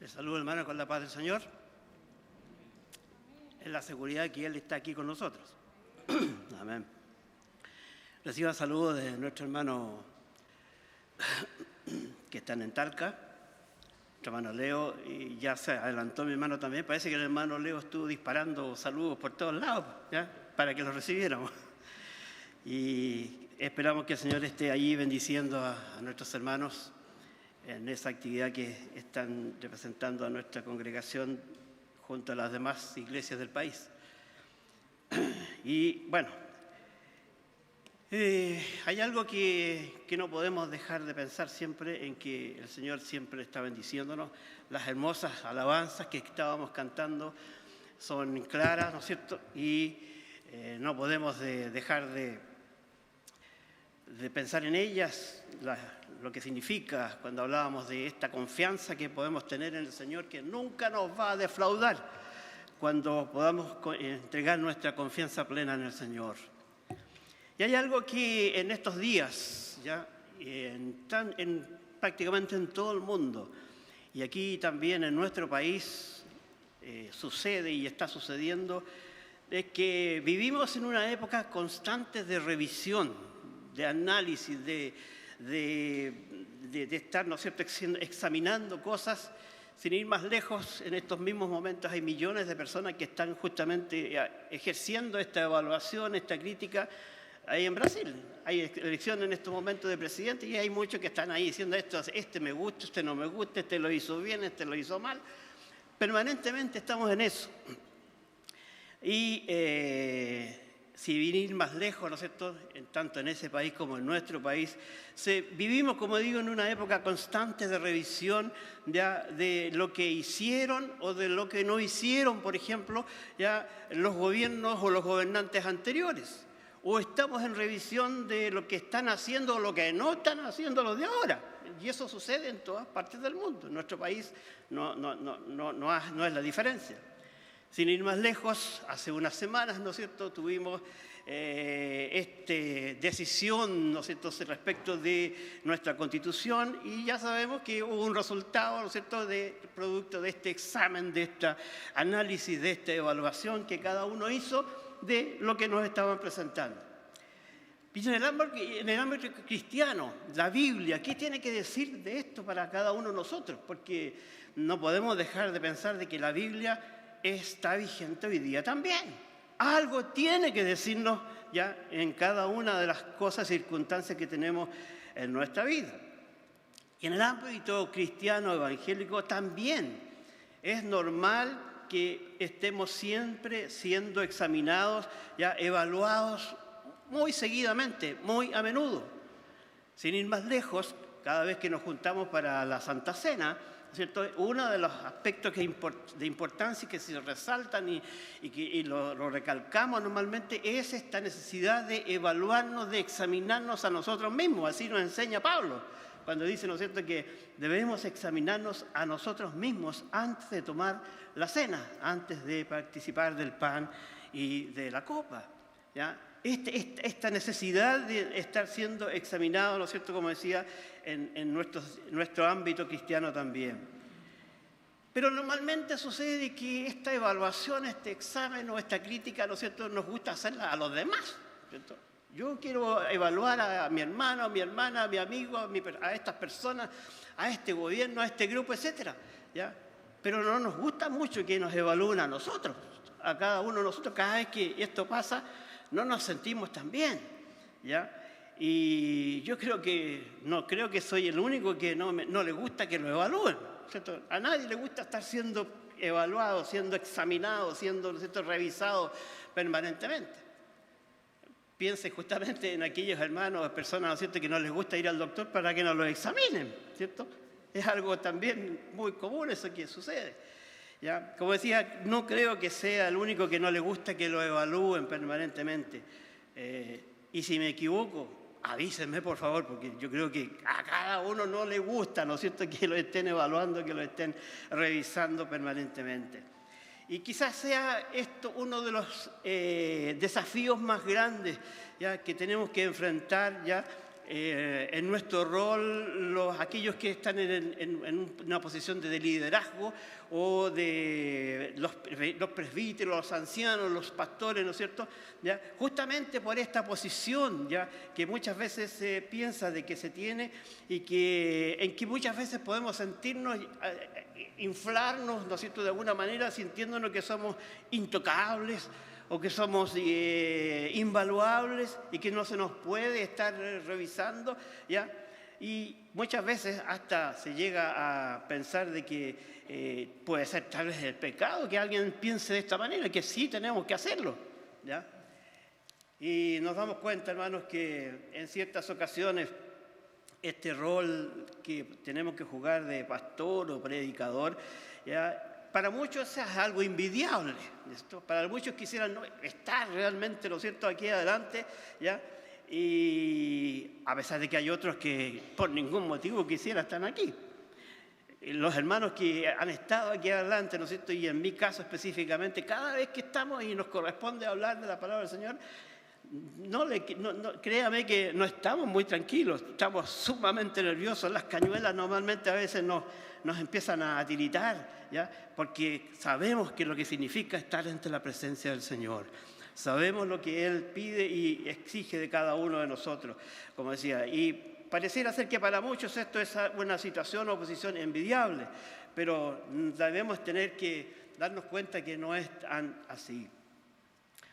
Les saludo, hermano, con la paz del Señor, en la seguridad que Él está aquí con nosotros. Amén. Reciba saludos de nuestro hermano que están en Talca, nuestro hermano Leo, y ya se adelantó mi hermano también. Parece que el hermano Leo estuvo disparando saludos por todos lados, ¿ya? Para que los recibiéramos. Y esperamos que el Señor esté allí bendiciendo a nuestros hermanos en esa actividad que están representando a nuestra congregación junto a las demás iglesias del país. Y bueno, hay algo que no podemos dejar de pensar siempre, en que el Señor siempre está bendiciéndonos. Las hermosas alabanzas que estábamos cantando son claras, ¿no es cierto? Y no podemos dejar de pensar en ellas, lo que significa cuando hablábamos de esta confianza que podemos tener en el Señor, que nunca nos va a defraudar cuando podamos entregar nuestra confianza plena en el Señor. Y hay algo que en estos días, ya prácticamente en todo el mundo, y aquí también en nuestro país sucede y está sucediendo, es que vivimos en una época constante de revisión, de análisis, de estar, ¿no es cierto?, examinando cosas. Sin ir más lejos, en estos mismos momentos hay millones de personas que están justamente ejerciendo esta evaluación, esta crítica. Ahí en Brasil hay elecciones en estos momentos de presidente y hay muchos que están ahí diciendo esto, este me gusta, este no me gusta, este lo hizo bien, este lo hizo mal. Permanentemente estamos en eso. Y si venir más lejos, ¿no es cierto?, tanto en ese país como en nuestro país, vivimos, como digo, en una época constante de revisión ya de lo que hicieron o de lo que no hicieron, por ejemplo, ya los gobiernos o los gobernantes anteriores. O estamos en revisión de lo que están haciendo o lo que no están haciendo los de ahora. Y eso sucede en todas partes del mundo. En nuestro país no es la diferencia. Sin ir más lejos, hace unas semanas, ¿no es cierto?, tuvimos decisión, ¿no es cierto?, respecto de nuestra Constitución, y ya sabemos que hubo un resultado, ¿no es cierto?, producto de este examen, de este análisis, de esta evaluación que cada uno hizo de lo que nos estaban presentando. Y en el ámbito cristiano, la Biblia, ¿qué tiene que decir de esto para cada uno de nosotros? Porque no podemos dejar de pensar de que la Biblia está vigente hoy día también. Algo tiene que decirnos ya en cada una de las cosas, circunstancias que tenemos en nuestra vida. Y en el ámbito cristiano evangélico también es normal que estemos siempre siendo examinados, ya evaluados muy seguidamente, muy a menudo. Sin ir más lejos, cada vez que nos juntamos para la Santa Cena, ¿cierto?, uno de los aspectos de importancia que se resaltan y lo recalcamos normalmente es esta necesidad de evaluarnos, de examinarnos a nosotros mismos. Así nos enseña Pablo, cuando dice, ¿no es cierto?, que debemos examinarnos a nosotros mismos antes de tomar la cena, antes de participar del pan y de la copa, ¿ya? Esta necesidad de estar siendo examinado, ¿no es cierto?, como decía, en nuestro ámbito cristiano también. Pero normalmente sucede que esta evaluación, este examen o esta crítica, ¿no es cierto?, nos gusta hacerla a los demás, ¿cierto? Yo quiero evaluar a mi hermano, a mi hermana, a mi amigo, a estas personas, a este gobierno, a este grupo, etcétera, ¿ya? Pero no nos gusta mucho que nos evalúen a nosotros, a cada uno de nosotros. Cada vez que esto pasa, no nos sentimos tan bien, ¿ya? Y yo no creo que soy el único que no le gusta que lo evalúen, ¿cierto? A nadie le gusta estar siendo evaluado, siendo examinado, siendo, ¿no es cierto?, revisado permanentemente. Piense justamente en aquellos hermanos, personas, ¿no es cierto?, que no les gusta ir al doctor para que nos lo examinen, ¿cierto? Es algo también muy común eso que sucede, ¿ya? Como decía, no creo que sea el único que no le gusta que lo evalúen permanentemente. Y si me equivoco, avísenme, por favor, porque yo creo que a cada uno no le gusta, ¿no es cierto?, que lo estén evaluando, que lo estén revisando permanentemente. Y quizás sea esto uno de los desafíos más grandes, ya, que tenemos que enfrentar ya en nuestro rol, aquellos que están en una posición de liderazgo o de los presbíteros, los ancianos, los pastores, ¿no es cierto? ¿Ya? Justamente por esta posición, ¿ya? Que muchas veces se piensa de que se tiene y en que muchas veces podemos sentirnos, inflarnos, ¿no es cierto?, de alguna manera, sintiéndonos que somos intocables o que somos invaluables y que no se nos puede estar revisando, ¿ya? Y muchas veces hasta se llega a pensar de que puede ser tal vez el pecado que alguien piense de esta manera, que sí tenemos que hacerlo, ¿ya? Y nos damos cuenta, hermanos, que en ciertas ocasiones este rol que tenemos que jugar de pastor o predicador, ¿ya?, para muchos es algo envidiable. ¿Listo? Para muchos quisieran estar realmente, ¿no es cierto?, aquí adelante, ¿ya? Y a pesar de que hay otros que por ningún motivo quisieran estar aquí. Los hermanos que han estado aquí adelante, ¿no es cierto?, y en mi caso específicamente, cada vez que estamos y nos corresponde hablar de la palabra del Señor, créame que no estamos muy tranquilos, estamos sumamente nerviosos. Las cañuelas normalmente a veces nos empiezan a tiritar, ¿ya? Porque sabemos que lo que significa estar ante la presencia del Señor. Sabemos lo que Él pide y exige de cada uno de nosotros, como decía. Y pareciera ser que para muchos esto es una situación o posición envidiable, pero debemos tener que darnos cuenta que no es tan así.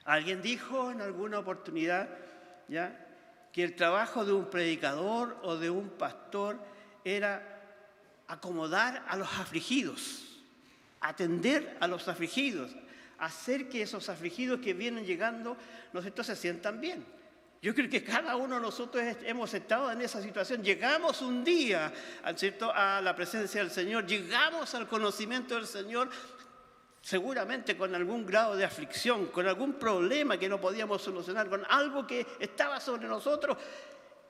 Alguien dijo en alguna oportunidad, ¿ya?, que el trabajo de un predicador o de un pastor era acomodar a los afligidos, atender a los afligidos, hacer que esos afligidos que vienen llegando, nosotros se sientan bien. Yo creo que cada uno de nosotros hemos estado en esa situación. Llegamos un día, ¿cierto?, a la presencia del Señor, llegamos al conocimiento del Señor, seguramente con algún grado de aflicción, con algún problema que no podíamos solucionar, con algo que estaba sobre nosotros.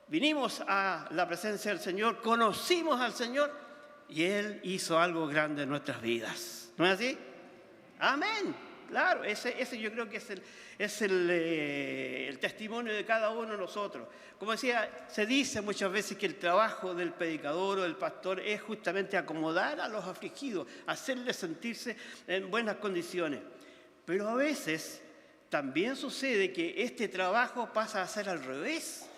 Vinimos a la presencia del Señor, conocimos al Señor y Él hizo algo grande en nuestras vidas. ¿No es así? Amén. Claro, ese yo creo que es el testimonio de cada uno de nosotros. Como decía, se dice muchas veces que el trabajo del predicador o del pastor es justamente acomodar a los afligidos, hacerles sentirse en buenas condiciones. Pero a veces también sucede que este trabajo pasa a ser al revés.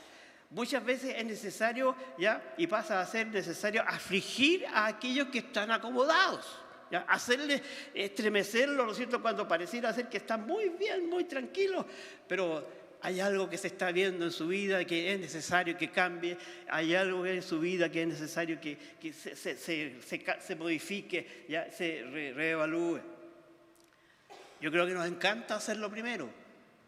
Muchas veces es necesario, ¿ya?, y pasa a ser necesario afligir a aquellos que están acomodados. ¿Ya? Hacerles estremecerlo, ¿no es cierto?, cuando pareciera ser que están muy bien, muy tranquilos, pero hay algo que se está viendo en su vida que es necesario que cambie, hay algo en su vida que es necesario que se modifique, ¿ya?, se reevalúe. Yo creo que nos encanta hacerlo primero,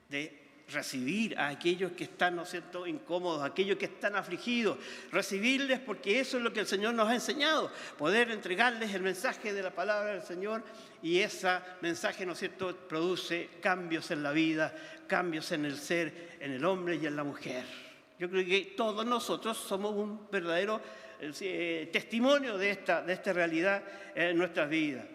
de recibir a aquellos que están, ¿no es cierto?, incómodos, aquellos que están afligidos, recibirles, porque eso es lo que el Señor nos ha enseñado, poder entregarles el mensaje de la palabra del Señor, y ese mensaje, ¿no es cierto?, produce cambios en la vida, cambios en el ser, en el hombre y en la mujer. Yo creo que todos nosotros somos un verdadero testimonio de esta realidad en nuestras vidas.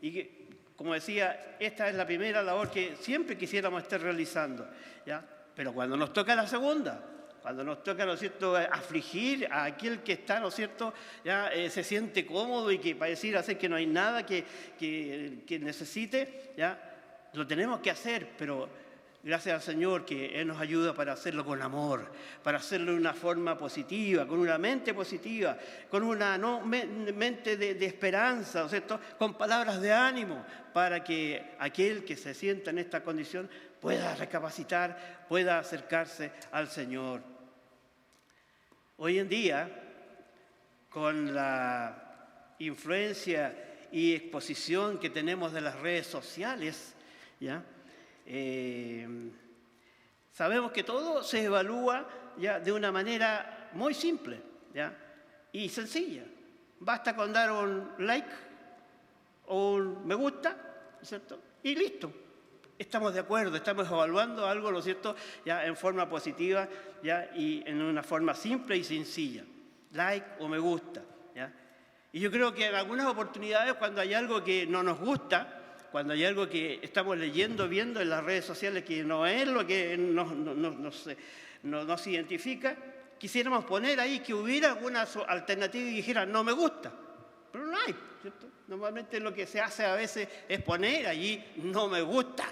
Y que, como decía, esta es la primera labor que siempre quisiéramos estar realizando, ¿ya? Pero cuando nos toca la segunda, cuando nos toca, ¿no es cierto?, afligir a aquel que está, ¿no es cierto?, ya se siente cómodo y que pareciera ser que no hay nada que necesite, ¿ya?, lo tenemos que hacer, pero gracias al Señor que Él nos ayuda para hacerlo con amor, para hacerlo de una forma positiva, con una mente positiva, con una mente de esperanza, ¿no es cierto?, con palabras de ánimo, para que aquel que se sienta en esta condición pueda recapacitar, pueda acercarse al Señor. Hoy en día, con la influencia y exposición que tenemos de las redes sociales, ¿ya?, sabemos que todo se evalúa, ya, de una manera muy simple, ¿ya?, y sencilla. Basta con dar un like o un me gusta, ¿no es cierto?, y listo. Estamos de acuerdo, estamos evaluando algo, ¿no es cierto?, ya en forma positiva, ya, y en una forma simple y sencilla. Like o me gusta, ¿ya? Y yo creo que en algunas oportunidades, cuando hay algo que no nos gusta, cuando hay algo que estamos leyendo, viendo en las redes sociales que no es lo que nos identifica, quisiéramos poner ahí que hubiera alguna alternativa y dijera, no me gusta. Pero no hay, ¿cierto? Normalmente lo que se hace a veces es poner allí, no me gusta.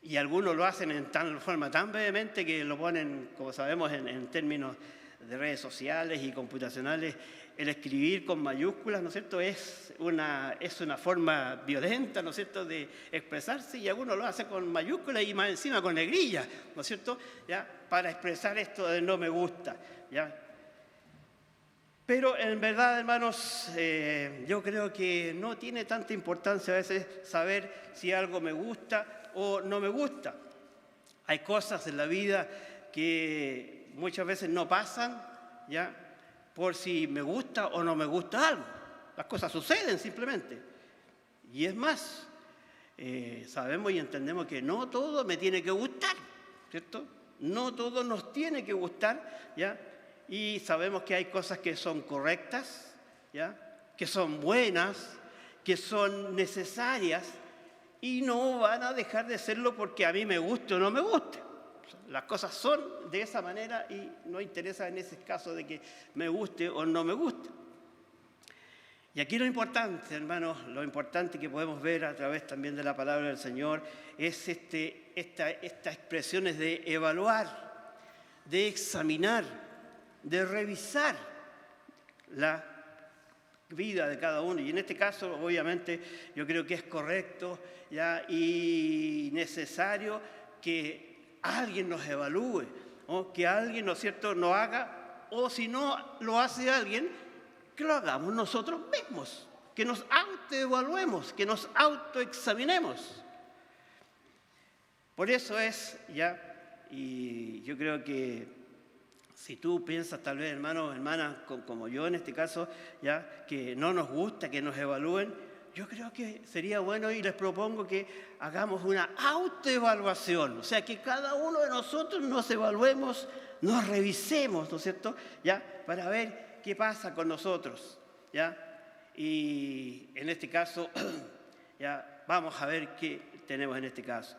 Y algunos lo hacen en tal forma tan vehemente que lo ponen, como sabemos, en términos de redes sociales y computacionales. El escribir con mayúsculas, ¿no es cierto?, es una forma violenta, ¿no es cierto?, de expresarse, y algunos lo hacen con mayúsculas y más encima con negrilla, ¿no es cierto?, ¿ya?, para expresar esto de no me gusta, ¿ya? Pero en verdad, hermanos, yo creo que no tiene tanta importancia a veces saber si algo me gusta o no me gusta. Hay cosas en la vida que muchas veces no pasan, ¿ya?, por si me gusta o no me gusta algo. Las cosas suceden simplemente. Y es más, sabemos y entendemos que no todo me tiene que gustar, ¿cierto? No todo nos tiene que gustar, ¿ya? Y sabemos que hay cosas que son correctas, ¿ya?, que son buenas, que son necesarias, y no van a dejar de serlo porque a mí me guste o no me guste. Las cosas son de esa manera y no interesa en ese caso de que me guste o no me guste. Y aquí lo importante, hermanos, lo importante que podemos ver a través también de la palabra del Señor es estas expresiones de evaluar, de examinar, de revisar la vida de cada uno. Y en este caso, obviamente, yo creo que es correcto, ¿ya?, y necesario que alguien nos evalúe, o que alguien, ¿no es cierto?, nos haga, o si no lo hace alguien, que lo hagamos nosotros mismos, que nos autoevaluemos, que nos autoexaminemos. Por eso es, ¿ya?, y yo creo que si tú piensas tal vez, hermano, hermana, como yo en este caso, ¿ya?, que no nos gusta que nos evalúen, yo creo que sería bueno y les propongo que hagamos una autoevaluación, o sea, que cada uno de nosotros nos evaluemos, nos revisemos, ¿no es cierto?, ¿ya?, para ver qué pasa con nosotros, ¿ya? Y en este caso, ya vamos a ver qué tenemos en este caso.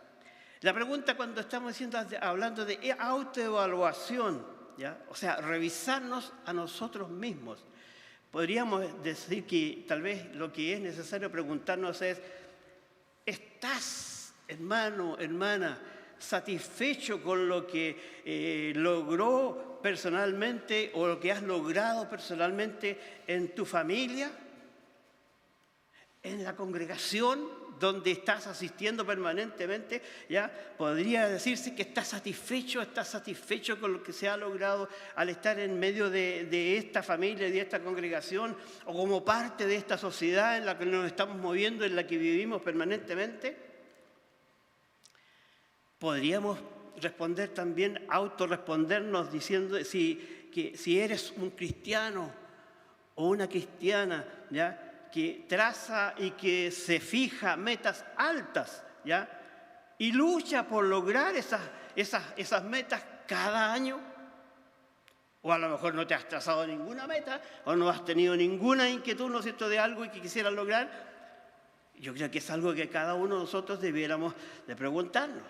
La pregunta cuando estamos hablando de autoevaluación, ¿ya?, o sea, revisarnos a nosotros mismos. Podríamos decir que tal vez lo que es necesario preguntarnos es, ¿estás, hermano, hermana, satisfecho con lo que logró personalmente o lo que has logrado personalmente en tu familia? ¿En la congregación donde estás asistiendo permanentemente? ¿Ya? Podría decirse que estás satisfecho con lo que se ha logrado al estar en medio de esta familia y de esta congregación, o como parte de esta sociedad en la que nos estamos moviendo, en la que vivimos permanentemente. Podríamos responder también, autorrespondernos diciendo que si eres un cristiano o una cristiana, ¿ya?, que traza y que se fija metas altas, ¿ya?, y lucha por lograr esas metas cada año, o a lo mejor no te has trazado ninguna meta, o no has tenido ninguna inquietud, ¿no es cierto?, de algo y que quisieras lograr. Yo creo que es algo que cada uno de nosotros debiéramos de preguntarnos.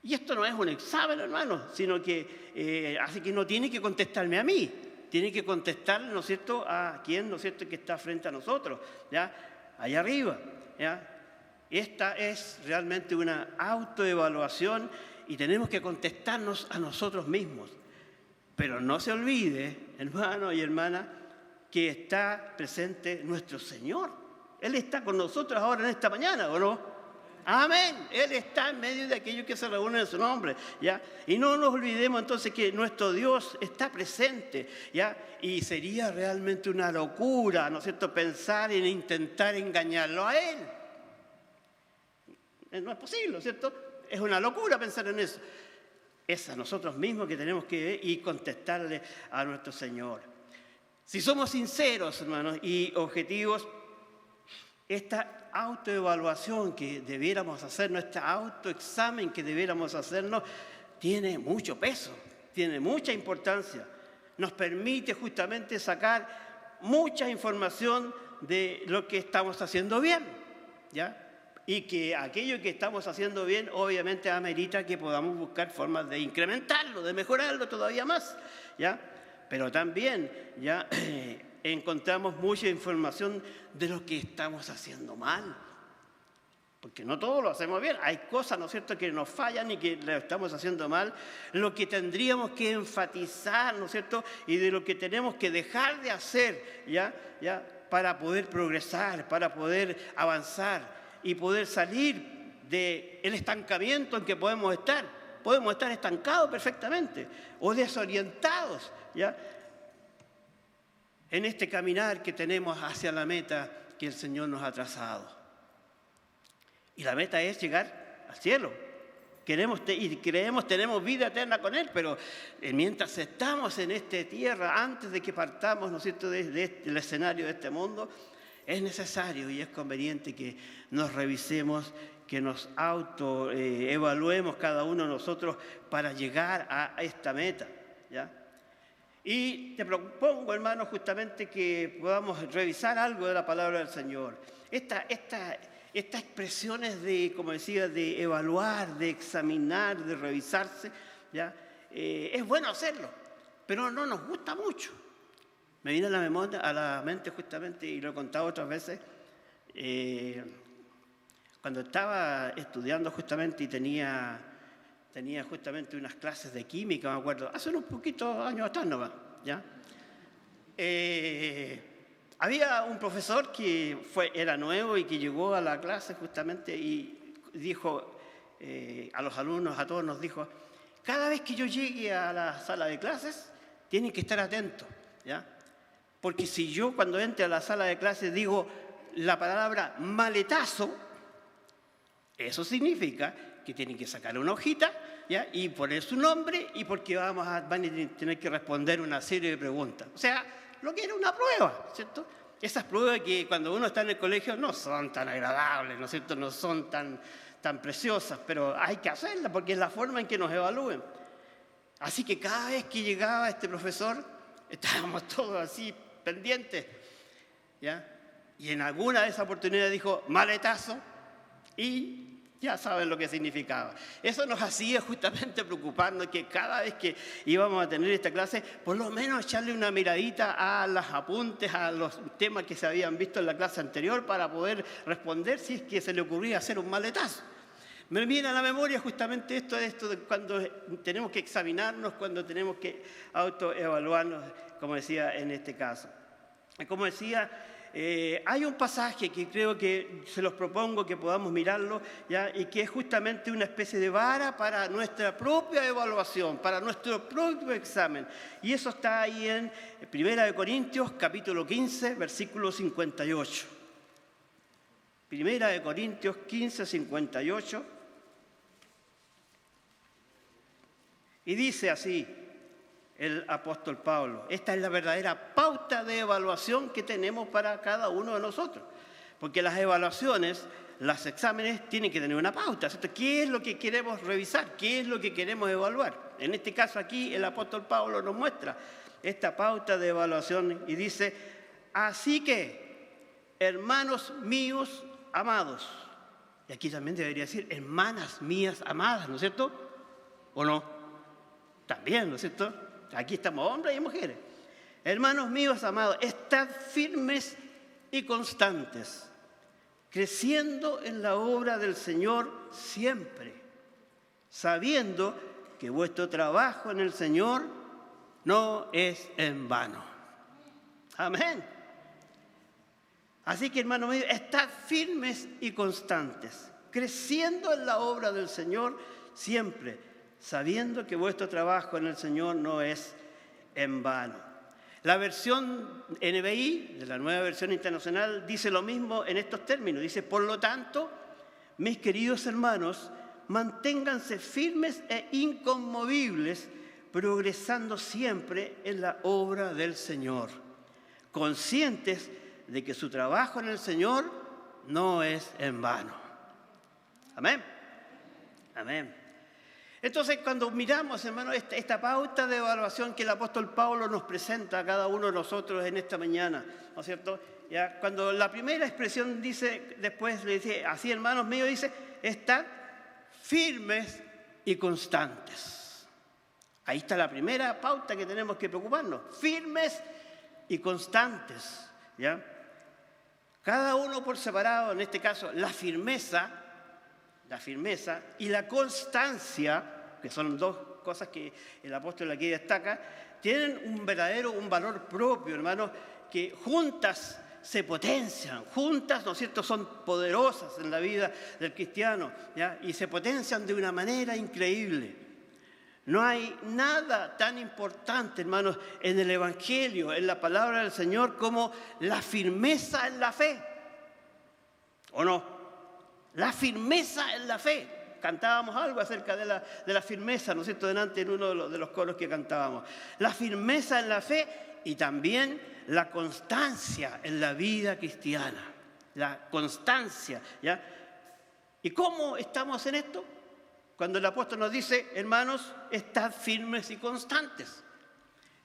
Y esto no es un examen, hermano, sino que, así que no tiene que contestarme a mí. Tiene que contestarle, ¿no es cierto?, a quien, ¿no es cierto?, que está frente a nosotros, ¿ya?, allá arriba, ¿ya? Esta es realmente una autoevaluación y tenemos que contestarnos a nosotros mismos. Pero no se olvide, hermano y hermana, que está presente nuestro Señor. Él está con nosotros ahora en esta mañana, ¿o no? Amén. Él está en medio de aquellos que se reúnen en su nombre, ¿ya? Y no nos olvidemos entonces que nuestro Dios está presente, ¿ya? Y sería realmente una locura, ¿no es cierto?, pensar en intentar engañarlo a Él. No es posible, ¿no es cierto? Es una locura pensar en eso. Es a nosotros mismos que tenemos que ver y contestarle a nuestro Señor. Si somos sinceros, hermanos, y objetivos, esta autoevaluación que debiéramos hacernos, este autoexamen que debiéramos hacernos, tiene mucho peso, tiene mucha importancia. Nos permite justamente sacar mucha información de lo que estamos haciendo bien, ¿ya? Y que aquello que estamos haciendo bien, obviamente amerita que podamos buscar formas de incrementarlo, de mejorarlo todavía más, ¿ya? Pero también, ya, encontramos mucha información de lo que estamos haciendo mal. Porque no todo lo hacemos bien. Hay cosas, ¿no es cierto?, que nos fallan y que lo estamos haciendo mal. Lo que tendríamos que enfatizar, ¿no es cierto?, y de lo que tenemos que dejar de hacer, ¿ya? Para poder progresar, para poder avanzar y poder salir del estancamiento en que podemos estar. Podemos estar estancados perfectamente o desorientados, ¿ya?, en este caminar que tenemos hacia la meta que el Señor nos ha trazado. Y la meta es llegar al cielo. Tenemos vida eterna con Él, pero mientras estamos en esta tierra, antes de que partamos, ¿no es cierto?, desde el escenario de este mundo, es necesario y es conveniente que nos revisemos, que nos evaluemos cada uno de nosotros para llegar a esta meta, ¿ya? Y te propongo, hermanos, justamente que podamos revisar algo de la palabra del Señor. Estas expresiones de, como decía, de evaluar, de examinar, de revisarse, ¿ya? Es bueno hacerlo, pero no nos gusta mucho. Me viene a la mente justamente, y lo he contado otras veces, cuando estaba estudiando justamente y tenía justamente unas clases de química, me acuerdo, hace unos poquitos años atrás nomás, ¿ya? Había un profesor que era nuevo y que llegó a la clase justamente y dijo a los alumnos, a todos nos dijo: cada vez que yo llegue a la sala de clases, tienen que estar atentos, ¿ya? Porque si yo cuando entre a la sala de clases digo la palabra maletazo, eso significa que tienen que sacar una hojita, ¿ya?, y poner su nombre, y porque van a tener que responder una serie de preguntas. O sea, lo que era una prueba, ¿cierto? Esas pruebas que cuando uno está en el colegio no son tan agradables, ¿no es cierto? No son tan preciosas, pero hay que hacerlas porque es la forma en que nos evalúen. Así que cada vez que llegaba este profesor, estábamos todos así pendientes, ¿ya? Y en alguna de esas oportunidades dijo maletazo, y ya saben lo que significaba. Eso nos hacía justamente preocuparnos que cada vez que íbamos a tener esta clase, por lo menos echarle una miradita a los apuntes, a los temas que se habían visto en la clase anterior para poder responder si es que se le ocurría hacer un maletazo. Me viene a la memoria justamente esto de cuando tenemos que examinarnos, cuando tenemos que autoevaluarnos, como decía en este caso. Como decía, hay un pasaje que creo que se los propongo que podamos mirarlo, ¿ya?, y que es justamente una especie de vara para nuestra propia evaluación, para nuestro propio examen. Y eso está ahí en 1 Corintios, capítulo 15, versículo 58. 1 Corintios 15, 58. Y dice así el apóstol Pablo: esta es la verdadera pauta de evaluación que tenemos para cada uno de nosotros. Porque las evaluaciones, los exámenes tienen que tener una pauta, ¿cierto? ¿Qué es lo que queremos revisar? ¿Qué es lo que queremos evaluar? En este caso aquí el apóstol Pablo nos muestra esta pauta de evaluación y dice: así que, hermanos míos amados, y aquí también debería decir hermanas mías amadas, ¿no es cierto? ¿O no? También, ¿no es cierto? Aquí estamos hombres y mujeres. Hermanos míos amados, estad firmes y constantes, creciendo en la obra del Señor siempre, sabiendo que vuestro trabajo en el Señor no es en vano. Amén. Así que, hermanos míos, estad firmes y constantes, creciendo en la obra del Señor siempre, sabiendo que vuestro trabajo en el Señor no es en vano. La versión NBI, de la Nueva Versión Internacional, dice lo mismo en estos términos. Dice: por lo tanto, mis queridos hermanos, manténganse firmes e inconmovibles, progresando siempre en la obra del Señor, conscientes de que su trabajo en el Señor no es en vano. Amén. Amén. Entonces, cuando miramos, hermanos, esta pauta de evaluación que el apóstol Pablo nos presenta a cada uno de nosotros en esta mañana, ¿no es cierto? ¿ya? Cuando la primera expresión dice, después le dice, así hermanos míos, dice, estad firmes y constantes. Ahí está la primera pauta que tenemos que preocuparnos, firmes y constantes, ¿ya? Cada uno por separado, en este caso, la firmeza y la constancia, que son dos cosas que el apóstol aquí destaca, tienen un valor propio, hermanos, que juntas se potencian, juntas, ¿no es cierto?, son poderosas en la vida del cristiano, ¿ya? Y se potencian de una manera increíble. No hay nada tan importante, hermanos, en el Evangelio, en la palabra del Señor, como la firmeza en la fe. ¿O no? La firmeza en la fe. Cantábamos algo acerca de la firmeza, ¿no es cierto?, delante en uno de los coros que cantábamos. La firmeza en la fe y también la constancia en la vida cristiana. La constancia, ¿ya? ¿Y cómo estamos en esto? Cuando el apóstol nos dice, hermanos, estad firmes y constantes.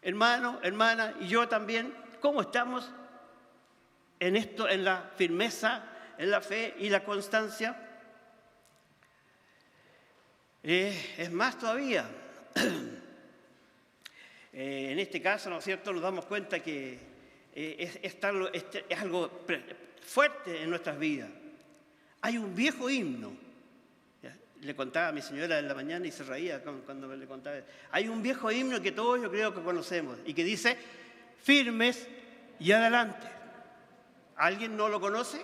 Hermano, hermana, y yo también, ¿cómo estamos en esto, en la firmeza, en la fe y la constancia? Es más todavía. En este caso, ¿no es cierto?, nos damos cuenta que es algo fuerte en nuestras vidas. Hay un viejo himno. Le contaba a mi señora en la mañana y se reía cuando le contaba. Hay un viejo himno que todos yo creo que conocemos y que dice, firmes y adelante. ¿Alguien no lo conoce?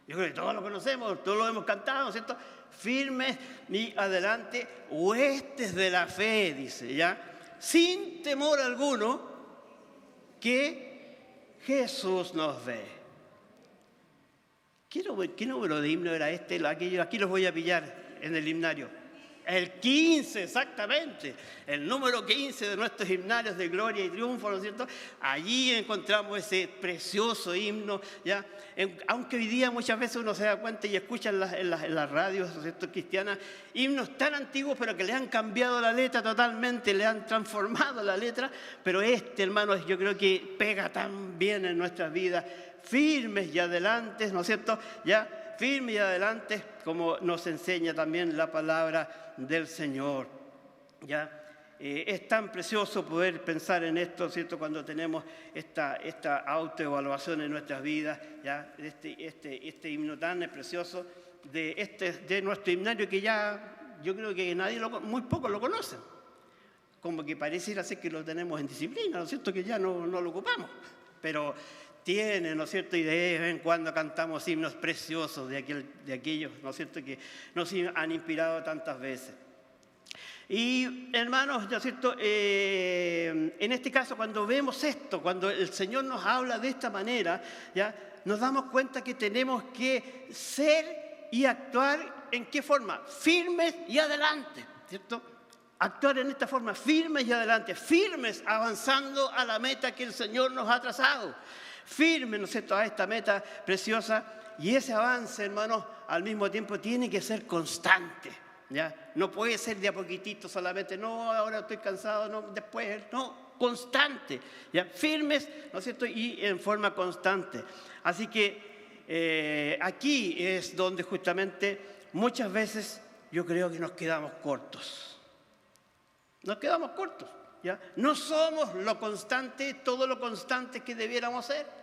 Yo creo que todos lo conocemos, todos lo hemos cantado, ¿no es cierto? Firmes y adelante, huestes de la fe, dice, ¿ya? Sin temor alguno que Jesús nos ve. ¿Qué número de himno era este? Aquí los voy a pillar en el himnario. El 15, exactamente. El número 15 de nuestros himnarios de gloria y triunfo, ¿no es cierto? Allí encontramos ese precioso himno, ¿ya? Aunque hoy día muchas veces uno se da cuenta y escucha en las radios, ¿no es cierto?, cristianas, himnos tan antiguos pero que le han cambiado la letra totalmente, le han transformado la letra, pero hermanos, yo creo que pega tan bien en nuestras vidas. Firmes y adelante, ¿no es cierto? Ya, firmes y adelante, como nos enseña también la palabra del Señor. Ya, es tan precioso poder pensar en esto, ¿cierto?, cuando tenemos esta autoevaluación en nuestras vidas, ya, este himno tan precioso de nuestro himnario que ya yo creo que muy pocos lo conocen. Como que pareciera ser que lo tenemos en disciplina, ¿no es cierto?, que ya no lo ocupamos, pero tiene, ¿no es cierto?, y de vez en cuando cantamos himnos preciosos de aquellos, ¿no es cierto?, que nos han inspirado tantas veces. Y hermanos, ¿no es cierto?, en este caso cuando vemos esto, cuando el Señor nos habla de esta manera, ya nos damos cuenta que tenemos que ser y actuar ¿en qué forma? Firmes y adelante, ¿cierto? Actuar en esta forma, firmes y adelante, firmes avanzando a la meta que el Señor nos ha trazado. Firmes, ¿no es cierto?, a esta meta preciosa, y ese avance, hermanos, al mismo tiempo tiene que ser constante, ¿ya? No puede ser de a poquitito solamente, no, ahora estoy cansado, no, después, no, constante, ¿ya? Firmes, ¿no es cierto?, y en forma constante. Así que aquí es donde justamente muchas veces yo creo que nos quedamos cortos. Nos quedamos cortos, ¿ya? No somos todo lo constante que debiéramos ser.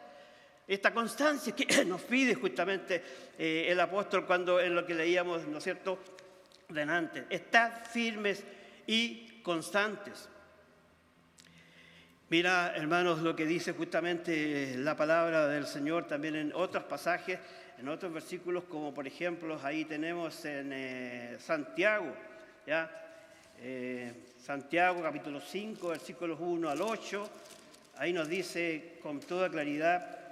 Esta constancia que nos pide justamente el apóstol cuando en lo que leíamos, ¿no es cierto?, delante. Estad firmes y constantes. Mira, hermanos, lo que dice justamente la palabra del Señor también en otros pasajes, en otros versículos, como por ejemplo, ahí tenemos en Santiago, ¿ya? Santiago capítulo 5, versículos 1 al 8, ahí nos dice con toda claridad: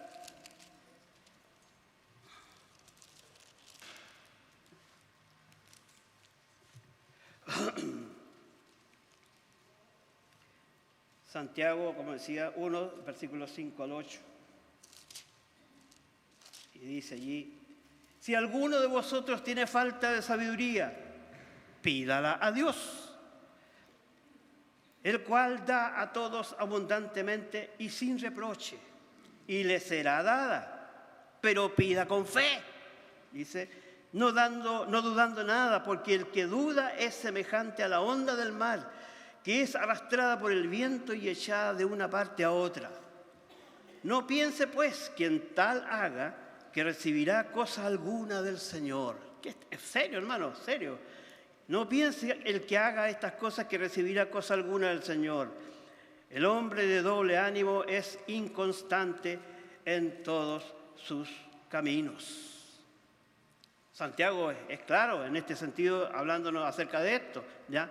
Santiago, como decía, 1, versículos 5 al 8. Y dice allí: si alguno de vosotros tiene falta de sabiduría, pídala a Dios, el cual da a todos abundantemente y sin reproche, y le será dada, pero pida con fe. Dice, no dudando nada, porque el que duda es semejante a la onda del mar, que es arrastrada por el viento y echada de una parte a otra. No piense, pues, quien tal haga, que recibirá cosa alguna del Señor. Es serio, hermano, serio. No piense el que haga estas cosas que recibirá cosa alguna del Señor. El hombre de doble ánimo es inconstante en todos sus caminos. Santiago es claro en este sentido, hablándonos acerca de esto, ¿ya?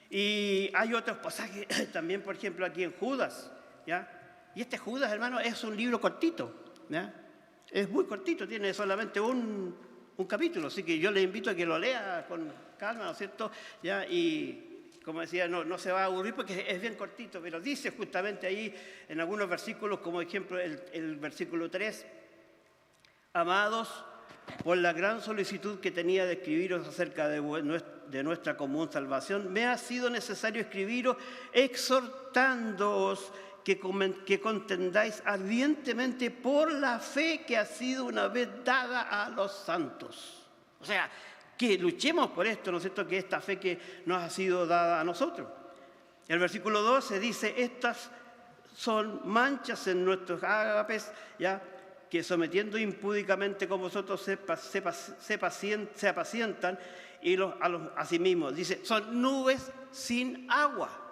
Y hay otros pasajes también, por ejemplo, aquí en Judas, ¿ya? Y este Judas, hermano, es un libro cortito, ¿ya? Es muy cortito, tiene solamente un capítulo, así que yo le invito a que lo lea con calma, ¿no es cierto? ¿Ya? Y como decía, no se va a aburrir porque es bien cortito, pero dice justamente ahí en algunos versículos, como ejemplo el versículo 3, amados, por la gran solicitud que tenía de escribiros acerca de nuestra común salvación, me ha sido necesario escribiros exhortándoos que contendáis ardientemente por la fe que ha sido una vez dada a los santos. O sea, que luchemos por esto, ¿no es cierto?, que esta fe que nos ha sido dada a nosotros. El versículo 12 dice, estas son manchas en nuestros ágapes, ¿ya?, que sometiendo impúdicamente con vosotros se apacientan y a sí mismos. Dice, son nubes sin agua.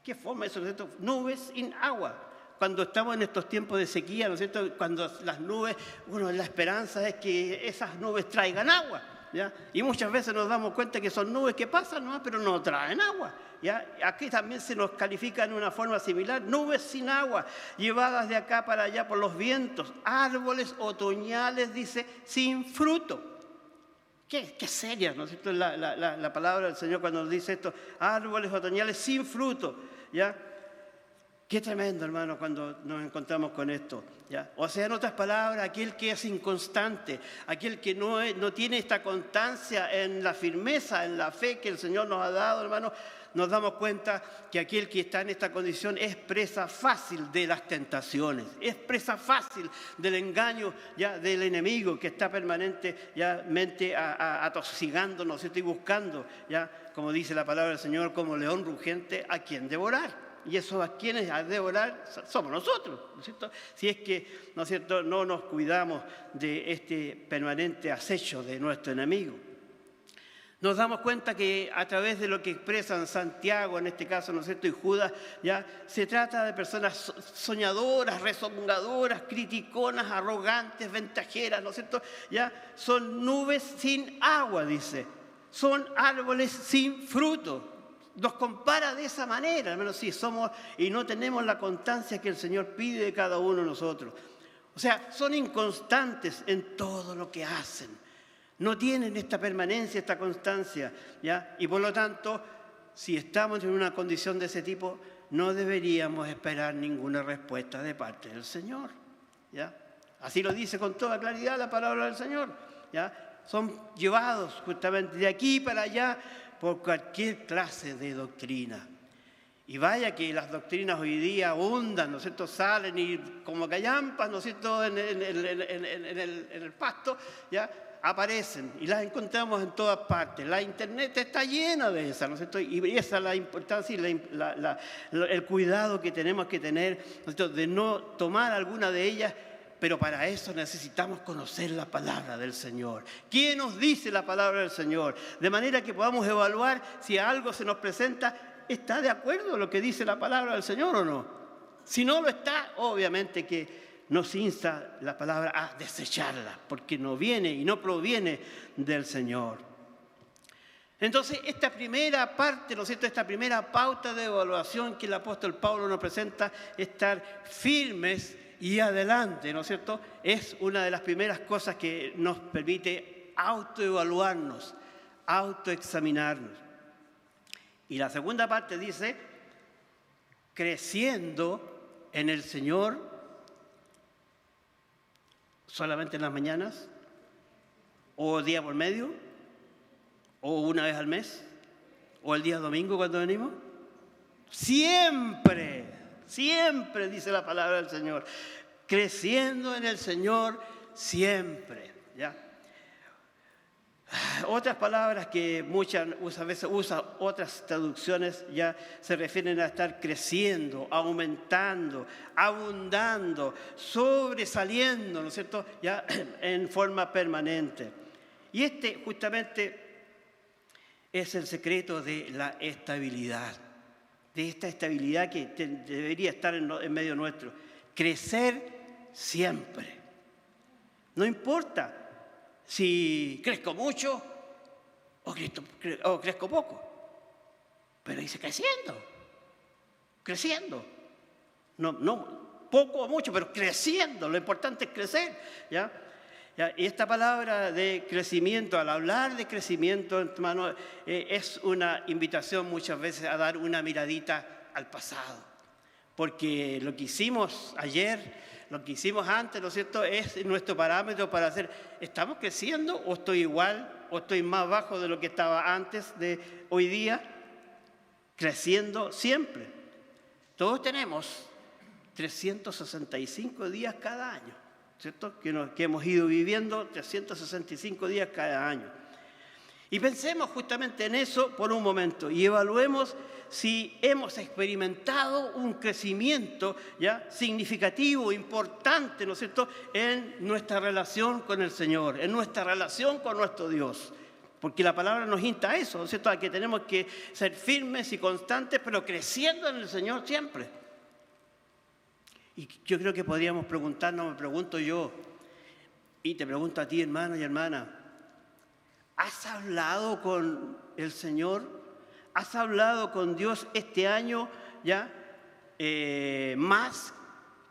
¿Qué forma eso, no es cierto? Nubes sin agua. Cuando estamos en estos tiempos de sequía, ¿no es cierto?, cuando las nubes, bueno, la esperanza es que esas nubes traigan agua, ¿ya? Y muchas veces nos damos cuenta que son nubes que pasan nomás, pero no traen agua, ¿ya? Aquí también se nos califica en una forma similar, nubes sin agua, llevadas de acá para allá por los vientos, árboles otoñales, dice, sin fruto. Qué seria, ¿no es cierto?, la palabra del Señor cuando nos dice esto, árboles otoñales sin fruto, ¿ya? Qué tremendo, hermano, cuando nos encontramos con esto, ¿ya? O sea, en otras palabras, aquel que es inconstante, aquel que no tiene esta constancia en la firmeza, en la fe que el Señor nos ha dado, hermano, nos damos cuenta que aquel que está en esta condición es presa fácil de las tentaciones, es presa fácil del engaño, ya, del enemigo que está permanentemente atosigando, ¿no es cierto?, y buscando, ya, como dice la palabra del Señor, como león rugiente, a quien devorar. Y esos a quienes a devorar somos nosotros, ¿no es cierto? Si es que, ¿no es cierto?, no nos cuidamos de este permanente acecho de nuestro enemigo. Nos damos cuenta que a través de lo que expresan Santiago, en este caso, ¿no es cierto?, y Judas, ya se trata de personas soñadoras, rezongadoras, criticonas, arrogantes, ventajeras, ¿no es cierto? Ya son nubes sin agua, dice. Son árboles sin fruto. Nos compara de esa manera, al menos si somos y no tenemos la constancia que el Señor pide de cada uno de nosotros. O sea, son inconstantes en todo lo que hacen. No tienen esta permanencia, esta constancia, ¿ya? Y por lo tanto, si estamos en una condición de ese tipo, no deberíamos esperar ninguna respuesta de parte del Señor, ¿ya? Así lo dice con toda claridad la palabra del Señor, ¿ya? Son llevados justamente de aquí para allá por cualquier clase de doctrina. Y vaya que las doctrinas hoy día abundan, ¿no es cierto?, salen y como callampas, ¿no es cierto?, en el pasto, ¿ya?, aparecen y las encontramos en todas partes. La internet está llena de esas, ¿no es cierto? Y esa es la importancia y el cuidado que tenemos que tener, ¿no es cierto?, de no tomar alguna de ellas, pero para eso necesitamos conocer la palabra del Señor. ¿Qué nos dice la palabra del Señor? De manera que podamos evaluar si algo se nos presenta, ¿está de acuerdo a lo que dice la palabra del Señor o no? Si no lo está, obviamente que nos insta la palabra a desecharla, porque no viene y no proviene del Señor. Entonces, esta primera parte, ¿no es cierto?, esta primera pauta de evaluación que el apóstol Pablo nos presenta, estar firmes y adelante, ¿no es cierto?, es una de las primeras cosas que nos permite autoevaluarnos, autoexaminarnos. Y la segunda parte dice, creciendo en el Señor, solamente en las mañanas, o día por medio, o una vez al mes, o el día domingo cuando venimos. Siempre Siempre, dice la palabra del Señor. Creciendo en el Señor siempre. ¿Ya? Otras palabras que muchas veces usan otras traducciones ya se refieren a estar creciendo, aumentando, abundando, sobresaliendo, ¿no es cierto? Ya en forma permanente. Y este justamente es el secreto de la estabilidad, de esta estabilidad que debería estar en medio nuestro. Crecer siempre. No importa si crezco mucho o crezco poco, pero dice creciendo. No poco o mucho, pero creciendo. Lo importante es crecer, ¿ya? Y esta palabra de crecimiento, al hablar de crecimiento, hermano, es una invitación muchas veces a dar una miradita al pasado. Porque lo que hicimos ayer, lo que hicimos antes, ¿no es cierto?, es nuestro parámetro para hacer, ¿estamos creciendo o estoy igual o estoy más bajo de lo que estaba antes de hoy día? Creciendo siempre. Todos tenemos 365 días cada año, ¿cierto? Que hemos ido viviendo 365 días cada año. Y pensemos justamente en eso por un momento y evaluemos si hemos experimentado un crecimiento ya significativo, importante, ¿no es cierto?, en nuestra relación con el Señor, en nuestra relación con nuestro Dios. Porque la palabra nos insta a eso, ¿no es cierto?, a que tenemos que ser firmes y constantes, pero creciendo en el Señor siempre. Y yo creo que podríamos preguntarnos, me pregunto yo, y te pregunto a ti, hermano y hermana, ¿has hablado con el Señor? ¿Has hablado con Dios este año ya más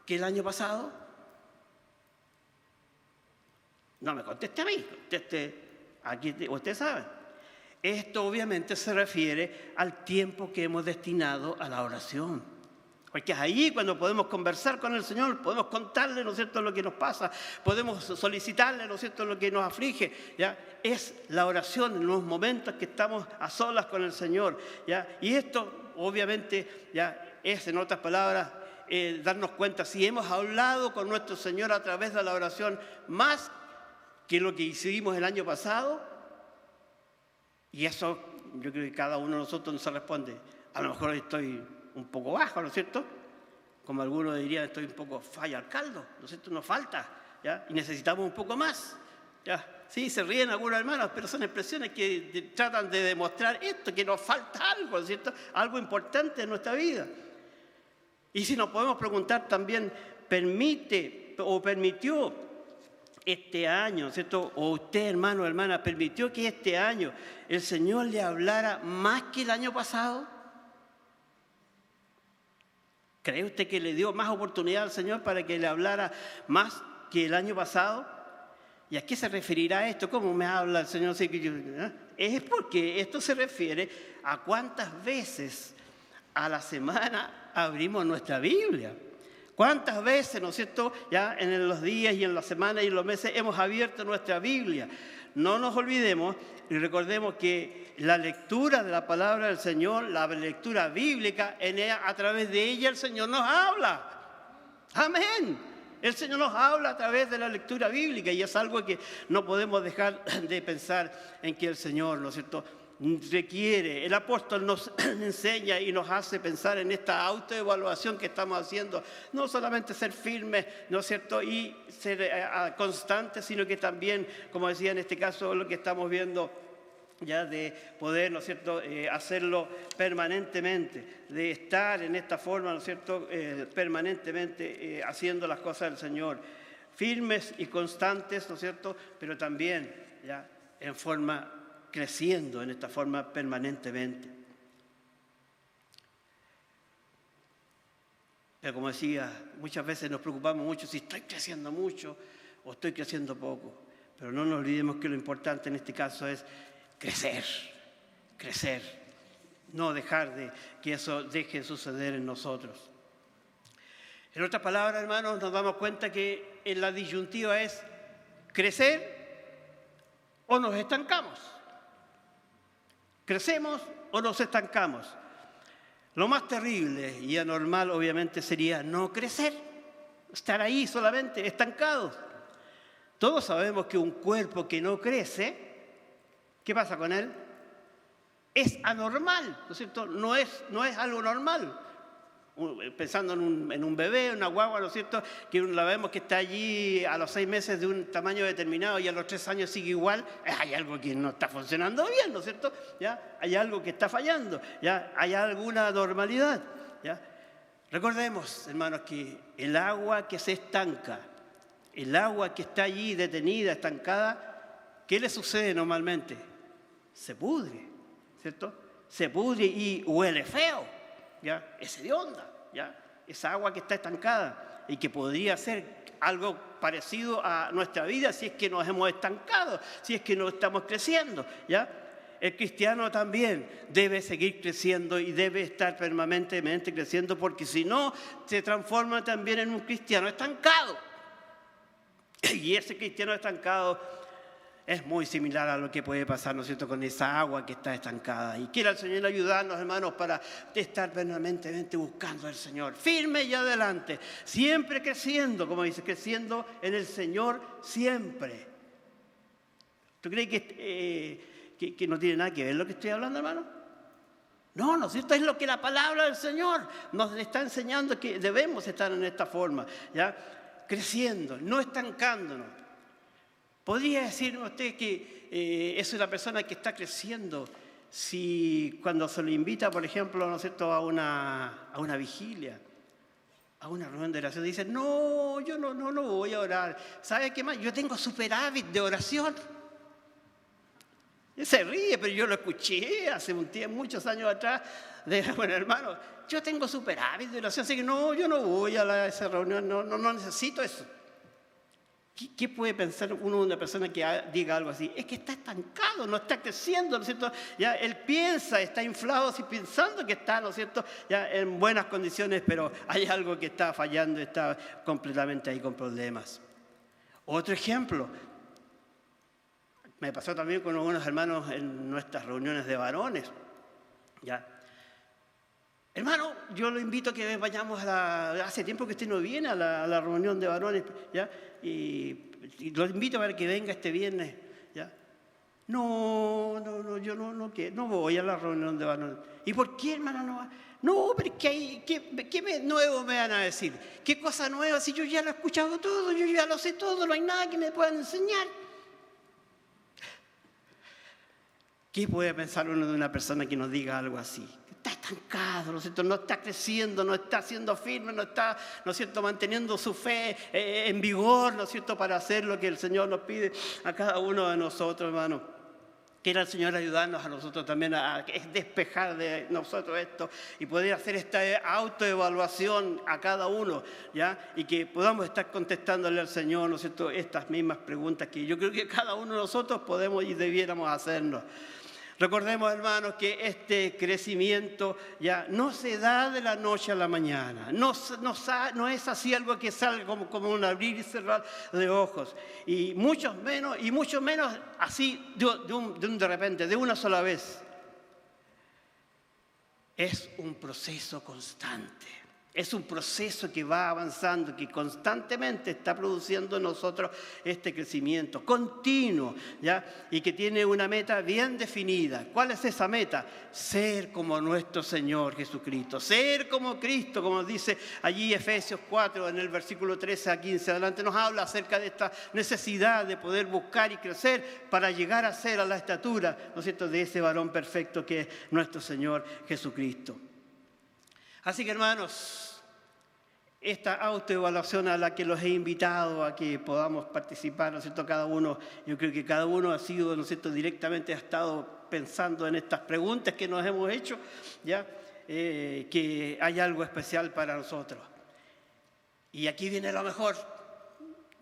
que el año pasado? No me conteste a mí, conteste aquí, usted sabe. Esto obviamente se refiere al tiempo que hemos destinado a la oración. Porque es ahí cuando podemos conversar con el Señor, podemos contarle, ¿no es cierto?, lo que nos pasa, podemos solicitarle, ¿no es cierto?, lo que nos aflige, ¿ya? Es la oración en los momentos que estamos a solas con el Señor, ¿ya? Y esto, obviamente, ya es, en otras palabras, darnos cuenta si hemos hablado con nuestro Señor a través de la oración más que lo que hicimos el año pasado. Y eso, yo creo que cada uno de nosotros nos responde, a lo mejor estoy un poco bajo, ¿no es cierto? Como algunos dirían, estoy un poco falla al caldo, ¿no es cierto? Nos falta, ¿ya? Y necesitamos un poco más, ¿ya? Sí, se ríen algunos hermanos, pero son expresiones que tratan de demostrar esto, que nos falta algo, ¿no es cierto? Algo importante en nuestra vida. Y si nos podemos preguntar también, ¿permite o permitió este año, ¿no es cierto? O usted, hermano o hermana, ¿permitió que este año el Señor le hablara más que el año pasado? ¿Cree usted que le dio más oportunidad al Señor para que le hablara más que el año pasado? ¿Y a qué se referirá esto? ¿Cómo me habla el Señor? Es porque esto se refiere a cuántas veces a la semana abrimos nuestra Biblia. ¿Cuántas veces, ¿no es cierto?, ya en los días y en las semanas y en los meses hemos abierto nuestra Biblia? No nos olvidemos y recordemos que la lectura de la palabra del Señor, la lectura bíblica, a través de ella el Señor nos habla. Amén. El Señor nos habla a través de la lectura bíblica y es algo que no podemos dejar de pensar en que el Señor, ¿no es cierto?, requiere. El apóstol nos enseña y nos hace pensar en esta autoevaluación que estamos haciendo. No solamente ser firmes, ¿no es cierto?, y ser constantes, sino que también, como decía en este caso, lo que estamos viendo ya de poder, ¿no es cierto?, hacerlo permanentemente, de estar en esta forma, ¿no es cierto?, permanentemente haciendo las cosas del Señor, firmes y constantes, ¿no es cierto?, pero también ya en forma creciendo en esta forma permanentemente. Pero como decía, muchas veces nos preocupamos mucho si estoy creciendo mucho o estoy creciendo poco, pero no nos olvidemos que lo importante en este caso es crecer, no dejar de que eso deje de suceder en nosotros. En otras palabras, hermanos, nos damos cuenta que en la disyuntiva es crecer o nos estancamos. ¿Crecemos o nos estancamos? Lo más terrible y anormal, obviamente, sería no crecer, estar ahí solamente, estancado. Todos sabemos que un cuerpo que no crece, ¿qué pasa con él? Es anormal, ¿no es cierto? No es algo normal. Pensando en un bebé, una guagua, ¿no es cierto? Que la vemos que está allí a los 6 meses de un tamaño determinado y a los 3 años sigue igual, hay algo que no está funcionando bien, ¿no es cierto? ¿Ya? Hay algo que está fallando, ¿ya? Hay alguna anormalidad, ¿ya? Recordemos, hermanos, que el agua que se estanca, el agua que está allí detenida, estancada, ¿qué le sucede normalmente? Se pudre, ¿cierto? Se pudre y huele feo, ¿ya? Es hedionda, ¿ya? Esa agua que está estancada y que podría ser algo parecido a nuestra vida si es que nos hemos estancado, si es que no estamos creciendo, ¿ya? El cristiano también debe seguir creciendo y debe estar permanentemente creciendo, porque si no, se transforma también en un cristiano estancado. Y ese cristiano estancado es muy similar a lo que puede pasar, ¿no es cierto?, con esa agua que está estancada. Y quiera el Señor ayudarnos, hermanos, para estar permanentemente buscando al Señor, firme y adelante, siempre creciendo, como dice, creciendo en el Señor siempre. ¿Tú crees que no tiene nada que ver lo que estoy hablando, hermano? No, ¿no es cierto? Es lo que la palabra del Señor nos está enseñando, que debemos estar en esta forma, ¿ya? Creciendo, no estancándonos. ¿Podría decirme usted que es una persona que está creciendo si cuando se le invita, por ejemplo, ¿no es cierto?, a una vigilia, a una reunión de oración, dice, no, yo no voy a orar? ¿Sabe qué más? Yo tengo superávit de oración. Y se ríe, pero yo lo escuché hace muchos años atrás. Bueno, hermano, yo tengo superávit de oración, así que no, yo no voy a esa reunión, no necesito eso. ¿Qué puede pensar una persona que diga algo así? Es que está estancado, no está creciendo, ¿no es cierto? Ya él piensa, está inflado así pensando que está, ¿no es cierto?, ya en buenas condiciones, pero hay algo que está fallando, está completamente ahí con problemas. Otro ejemplo, me pasó también con algunos hermanos en nuestras reuniones de varones, ¿ya? Hermano, yo lo invito a que vayamos hace tiempo que usted no viene a la reunión de varones, ¿ya? Y lo invito para que venga este viernes, ¿ya? No, yo no voy a la reunión de varones. ¿Y por qué, hermano, no va? No, pero es que ¿qué nuevo me van a decir? ¿Qué cosa nueva? Si yo ya lo he escuchado todo, yo ya lo sé todo, no hay nada que me puedan enseñar. ¿Qué puede pensar uno de una persona que nos diga algo así? Está estancado, ¿no es cierto? No está creciendo, no está siendo firme, no está, ¿no es cierto?, manteniendo su fe en vigor, ¿no es cierto?, para hacer lo que el Señor nos pide a cada uno de nosotros, hermano. Quiera el Señor ayudarnos a nosotros también a despejar de nosotros esto y poder hacer esta autoevaluación a cada uno, ¿ya? Y que podamos estar contestándole al Señor, ¿no es cierto?, estas mismas preguntas que yo creo que cada uno de nosotros podemos y debiéramos hacernos. Recordemos, hermanos, que este crecimiento ya no se da de la noche a la mañana. No es así algo que sale como un abrir y cerrar de ojos. Y mucho menos así de repente, de una sola vez. Es un proceso constante. Es un proceso que va avanzando, que constantemente está produciendo en nosotros este crecimiento continuo, ¿ya? Y que tiene una meta bien definida. ¿Cuál es esa meta? Ser como nuestro Señor Jesucristo, ser como Cristo, como dice allí Efesios 4, en el versículo 13 a 15 adelante, nos habla acerca de esta necesidad de poder buscar y crecer para llegar a ser a la estatura, ¿no es cierto?, de ese varón perfecto que es nuestro Señor Jesucristo. Así que, hermanos, esta autoevaluación a la que los he invitado a que podamos participar, ¿no es cierto?, cada uno, yo creo que cada uno ha sido, ¿no es cierto?, directamente ha estado pensando en estas preguntas que nos hemos hecho, ¿ya? Que hay algo especial para nosotros. Y aquí viene lo mejor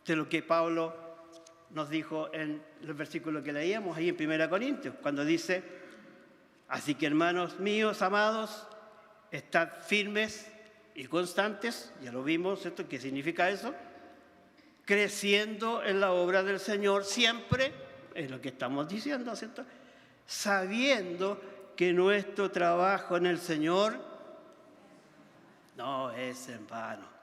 de lo que Pablo nos dijo en el versículo que leíamos ahí en 1 Corintios, cuando dice, así que, hermanos míos, amados, estad firmes y constantes, ya lo vimos, ¿cierto? ¿Qué significa eso? Creciendo en la obra del Señor siempre, es lo que estamos diciendo, ¿cierto? Sabiendo que nuestro trabajo en el Señor no es en vano.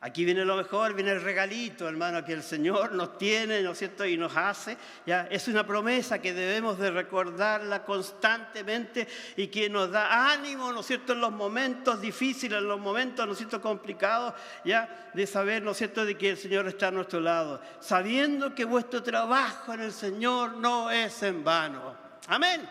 Aquí viene lo mejor, viene el regalito, hermano, que el Señor nos tiene, ¿no es cierto?, y nos hace. ¿Ya? Es una promesa que debemos de recordarla constantemente y que nos da ánimo, ¿no es cierto?, en los momentos difíciles, en los momentos, ¿no es cierto?, complicados, ¿ya?, de saber, ¿no es cierto?, de que el Señor está a nuestro lado, sabiendo que vuestro trabajo en el Señor no es en vano. Amén.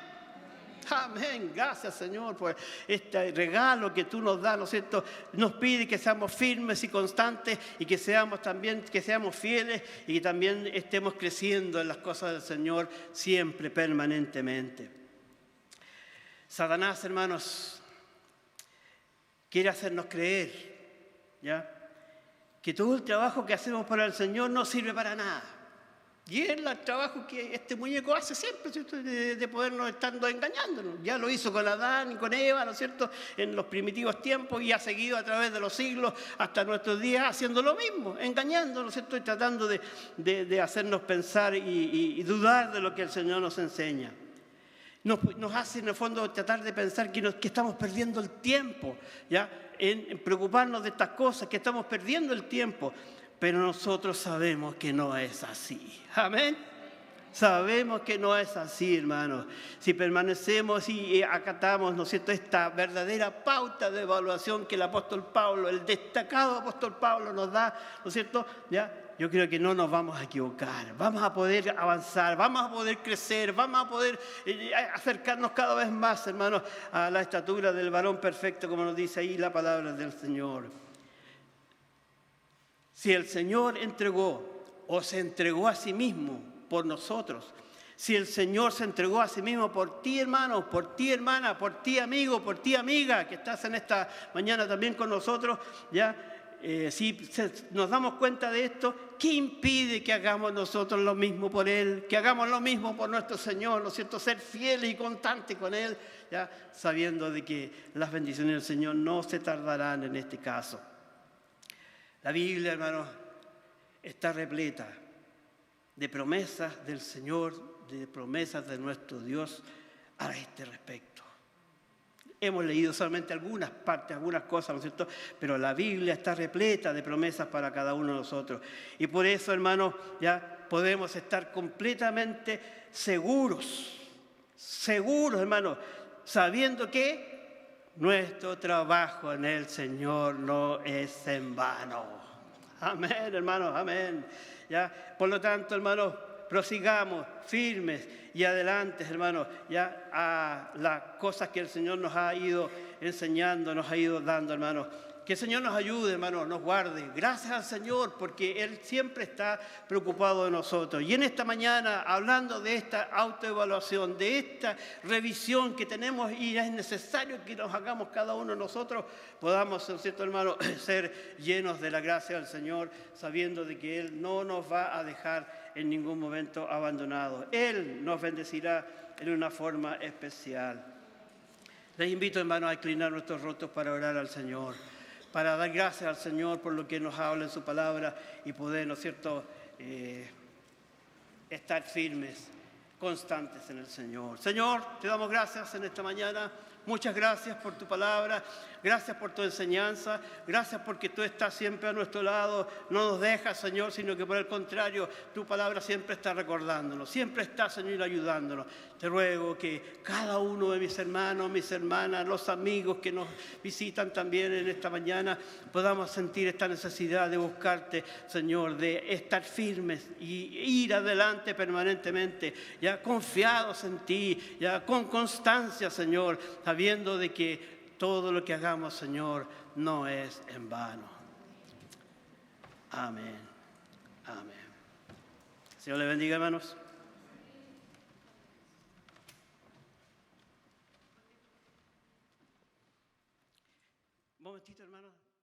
Amén, gracias Señor por este regalo que tú nos das, ¿no es cierto? Nos pide que seamos firmes y constantes y que seamos fieles y que también estemos creciendo en las cosas del Señor siempre, permanentemente. Satanás, hermanos, quiere hacernos creer, ¿ya?, que todo el trabajo que hacemos para el Señor no sirve para nada. Y es el trabajo que este muñeco hace siempre, ¿cierto?, de podernos estar engañándonos. Ya lo hizo con Adán y con Eva, ¿no es cierto?, en los primitivos tiempos, y ha seguido a través de los siglos hasta nuestros días haciendo lo mismo, engañándonos, ¿no es cierto?, y tratando de hacernos pensar y dudar de lo que el Señor nos enseña. Nos hace en el fondo tratar de pensar que estamos perdiendo el tiempo, ¿ya?, en preocuparnos de estas cosas, que estamos perdiendo el tiempo. Pero nosotros sabemos que no es así. Amén. Sabemos que no es así, hermanos. Si permanecemos y acatamos, ¿no es cierto?, esta verdadera pauta de evaluación que el apóstol Pablo, el destacado apóstol Pablo nos da, ¿no es cierto?, ¿ya?, yo creo que no nos vamos a equivocar. Vamos a poder avanzar, vamos a poder crecer, vamos a poder acercarnos cada vez más, hermanos, a la estatura del varón perfecto, como nos dice ahí la palabra del Señor. Si el Señor entregó o se entregó a sí mismo por nosotros, si el Señor se entregó a sí mismo por ti, hermano, por ti, hermana, por ti, amigo, por ti, amiga, que estás en esta mañana también con nosotros, ¿ya? Si nos damos cuenta de esto, ¿qué impide que hagamos nosotros lo mismo por Él? Que hagamos lo mismo por nuestro Señor, ¿no es cierto? Ser fieles y constantes con Él, ¿ya?, sabiendo de que las bendiciones del Señor no se tardarán en este caso. La Biblia, hermanos, está repleta de promesas del Señor, de promesas de nuestro Dios a este respecto. Hemos leído solamente algunas partes, algunas cosas, ¿no es cierto?, pero la Biblia está repleta de promesas para cada uno de nosotros. Y por eso, hermanos, ya podemos estar completamente seguros, hermanos, sabiendo que nuestro trabajo en el Señor no es en vano. Amén, hermanos, amén. ¿Ya? Por lo tanto, hermanos, prosigamos firmes y adelante, hermanos, ya a las cosas que el Señor nos ha ido enseñando, nos ha ido dando, hermanos. Que el Señor nos ayude, hermanos, nos guarde. Gracias al Señor, porque Él siempre está preocupado de nosotros. Y en esta mañana, hablando de esta autoevaluación, de esta revisión que tenemos, y es necesario que nos hagamos cada uno de nosotros, podamos, ¿no es cierto, hermano?, ser llenos de la gracia del Señor, sabiendo de que Él no nos va a dejar en ningún momento abandonados. Él nos bendecirá en una forma especial. Les invito, hermanos, a inclinar nuestros rostros para orar al Señor, para dar gracias al Señor por lo que nos habla en su palabra y poder, ¿no es cierto?, estar firmes, constantes en el Señor. Señor, te damos gracias en esta mañana. Muchas gracias por tu palabra, gracias por tu enseñanza, gracias porque tú estás siempre a nuestro lado, no nos dejas, Señor, sino que por el contrario, tu palabra siempre está recordándonos, siempre está, Señor, ayudándonos. Te ruego que cada uno de mis hermanos, mis hermanas, los amigos que nos visitan también en esta mañana, podamos sentir esta necesidad de buscarte, Señor, de estar firmes y ir adelante permanentemente, ya confiados en ti, ya con constancia, Señor, sabiendo de que todo lo que hagamos, Señor, no es en vano. Amén. Amén. Señor le bendiga, hermanos. Un momentito, hermano.